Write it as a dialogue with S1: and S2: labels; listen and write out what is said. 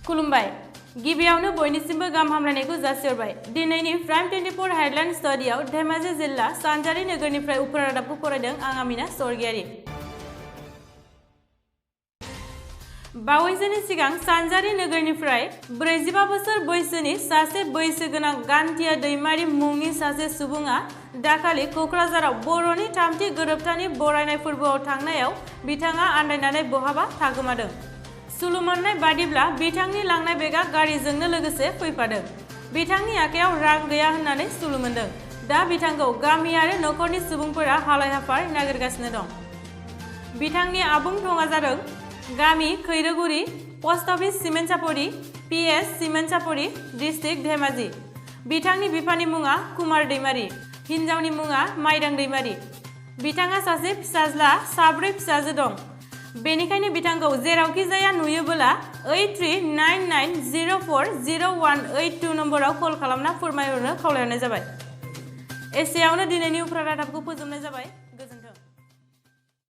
S1: खुलुमबाय गिबियावनो बयनिसिमबो गाहाम हामलायनायखौ जासिहरबाय दिनैनि प्राइम 24 हेडलाइन स्टुडियाव धेमाजि जिल्ला सानजारि नोगोरनिफ्राय उफ्रा रादाबखौ फरायदों आं आमिना सरगियारि बावैसोनि सिगां सानजारि नोगोरनिफ्राय 45 बोसोर बैसोनि सासे बैसोगोनां गान्थिया दैमारि मुंनि सासे सुबुङा दाखालि क'क्राझाराव बर'नि थामथि गोरोबथानि बरायनाय फोरबोआव थांनायाव बिथाङा आन्दायनानै बहाबा थागोमादों सुलु मोननाय बादिब्ला बिथांनि लांनाय बेगआ गारिजोंनो लोगोसे फैफादों बिथांनि आखायाव रां गैया होननानै सुलु मोनदों दा बिथांखौ गामि आरो नखरनि सुबुंफोरा हालाय हाफाय नागिरगासिनो दं बिथांनि आबुं थङा जादों गामि Khairoguri post office Simenchapori PS Simenchapori district Dhemaji बिथांनि बिफानि मुङा कुमार दैमारि हिन्जावनि मुङा माइदां दैमारि बिथाङा सासे फिसाज्ला साब्रै फिसाजो दं बेनिखायनो बिथांखौ जेरावखि जाया नुयोबोला 8399040182 नम्बराव कल खालामना फोरमायहरनो खावलायनाय जाबाय एसेयावनो दिनैनि उफ्रा रादाबखौ फोजोबनाय जाबाय।